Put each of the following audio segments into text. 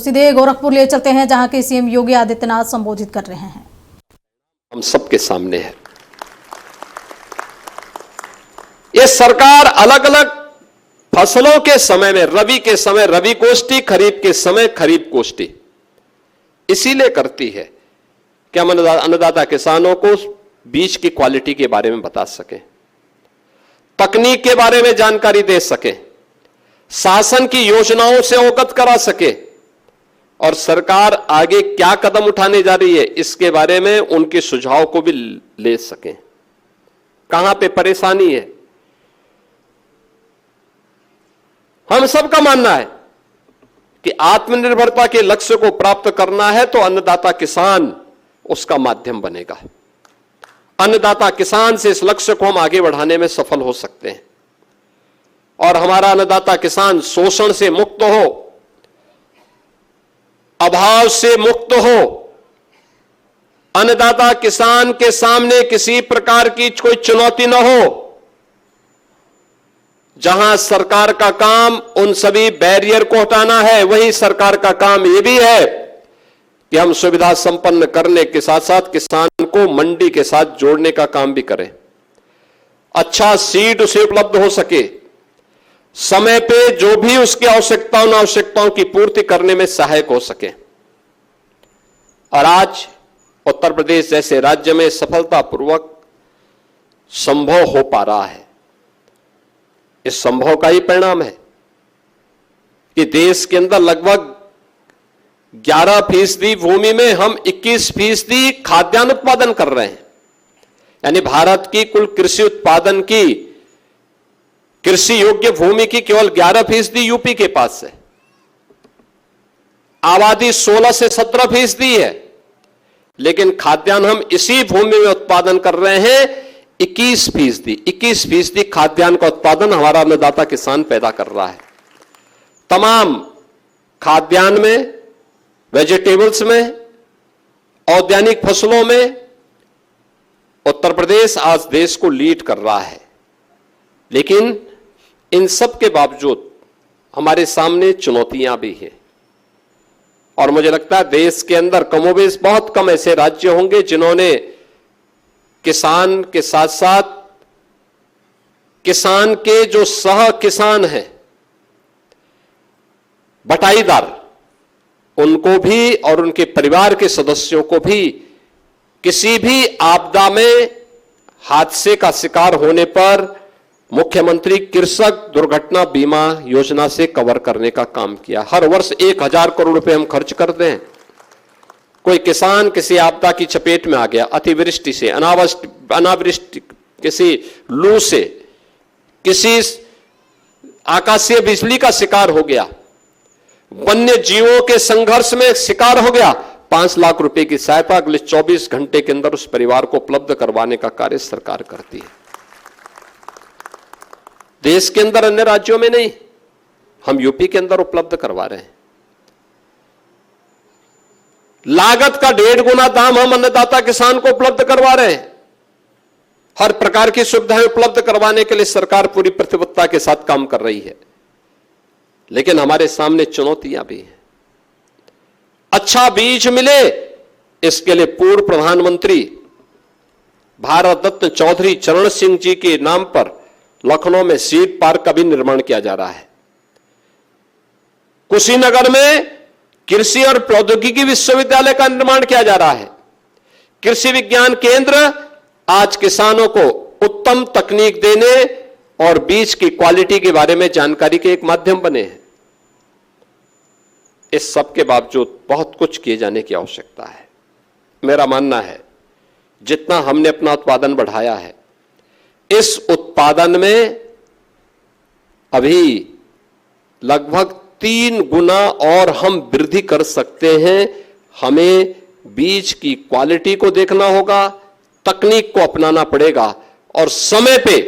सीधे गोरखपुर ले चलते हैं, जहां के सीएम योगी आदित्यनाथ संबोधित कर रहे हैं। हम सबके सामने है, ये सरकार अलग अलग फसलों के समय में, रबी के समय रबी गोष्ठी, खरीफ के समय खरीफ गोष्ठी इसीलिए करती है कि हम अन्नदाता किसानों को बीज की क्वालिटी के बारे में बता सकें, तकनीक के बारे में जानकारी दे सकें, शासन की योजनाओं से अवगत करा सके और सरकार आगे क्या कदम उठाने जा रही है इसके बारे में उनके सुझाव को भी ले सकें। कहां पे परेशानी है, हम सबका मानना है कि आत्मनिर्भरता के लक्ष्य को प्राप्त करना है तो अन्नदाता किसान उसका माध्यम बनेगा। अन्नदाता किसान से इस लक्ष्य को हम आगे बढ़ाने में सफल हो सकते हैं और हमारा अन्नदाता किसान शोषण से मुक्त हो, अभाव से मुक्त हो, अन्नदाता किसान के सामने किसी प्रकार की कोई चुनौती न हो। जहां सरकार का काम उन सभी बैरियर को हटाना है, वहीं सरकार का काम यह भी है कि हम सुविधा संपन्न करने के साथ साथ किसान को मंडी के साथ जोड़ने का काम भी करें। अच्छा सीड उसे उपलब्ध हो सके, समय पे जो भी उसकी आवश्यकताओं की पूर्ति करने में सहायक हो सके। और आज उत्तर प्रदेश जैसे राज्य में सफलतापूर्वक संभव हो पा रहा है। इस संभव का ही परिणाम है कि देश के अंदर लगभग 11% भूमि में हम 21% खाद्यान्न उत्पादन कर रहे हैं। यानी भारत की कुल कृषि उत्पादन की, कृषि योग्य भूमि की केवल 11% यूपी के पास है। आबादी 16 से 17% है, लेकिन खाद्यान्न हम इसी भूमि में उत्पादन कर रहे हैं 21% खाद्यान्न का उत्पादन हमारा अन्नदाता किसान पैदा कर रहा है। तमाम खाद्यान्न में, वेजिटेबल्स में, औद्यानिक फसलों में उत्तर प्रदेश आज देश को लीड कर रहा है। लेकिन इन सब के बावजूद हमारे सामने चुनौतियां भी हैं और मुझे लगता है देश के अंदर कमोबेश बहुत कम ऐसे राज्य होंगे जिन्होंने किसान के साथ साथ किसान के जो सह किसान हैं, बटाईदार, उनको भी और उनके परिवार के सदस्यों को भी किसी भी आपदा में, हादसे का शिकार होने पर मुख्यमंत्री कृषक दुर्घटना बीमा योजना से कवर करने का काम किया। हर वर्ष 1000 करोड़ रुपए हम खर्च करते हैं। कोई किसान किसी आपदा की चपेट में आ गया, अतिवृष्टि से, अनावृष्टि, किसी लू से, किसी आकाशीय बिजली का शिकार हो गया, वन्य जीवों के संघर्ष में शिकार हो गया, 5 लाख रुपए की सहायता अगले 24 घंटे के अंदर उस परिवार को उपलब्ध करवाने का कार्य सरकार करती है। देश के अंदर अन्य राज्यों में नहीं, हम यूपी के अंदर उपलब्ध करवा रहे हैं। लागत का 1.5 गुना दाम हम अन्नदाता किसान को उपलब्ध करवा रहे हैं। हर प्रकार की सुविधाएं उपलब्ध करवाने के लिए सरकार पूरी प्रतिबद्धता के साथ काम कर रही है, लेकिन हमारे सामने चुनौतियां भी हैं। अच्छा बीज मिले, इसके लिए पूर्व प्रधानमंत्री भारत रत्न चौधरी चरण सिंह जी के नाम पर लखनऊ में सीड पार्क का भी निर्माण किया जा रहा है। कुशीनगर में कृषि और प्रौद्योगिकी विश्वविद्यालय का निर्माण किया जा रहा है। कृषि विज्ञान केंद्र आज किसानों को उत्तम तकनीक देने और बीज की क्वालिटी के बारे में जानकारी के एक माध्यम बने हैं। इस सब के बावजूद बहुत कुछ किए जाने की आवश्यकता है। मेरा मानना है जितना हमने अपना उत्पादन बढ़ाया है, इस उत्पादन में अभी लगभग 3 गुना और हम वृद्धि कर सकते हैं। हमें बीज की क्वालिटी को देखना होगा, तकनीक को अपनाना पड़ेगा और समय पे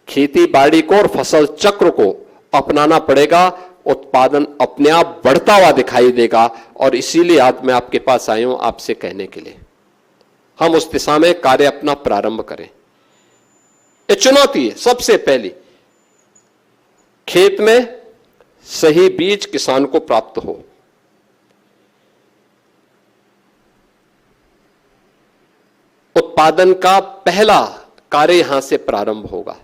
खेती बाड़ी को और फसल चक्र को अपनाना पड़ेगा। उत्पादन अपने आप बढ़ता हुआ दिखाई देगा और इसीलिए आज मैं आपके पास आया हूं आपसे कहने के लिए हम उस दिशा में कार्य अपना प्रारंभ करें। ये चुनौती है। सबसे पहली, खेत में सही बीज किसान को प्राप्त हो। उत्पादन का पहला कार्य यहां से प्रारंभ होगा।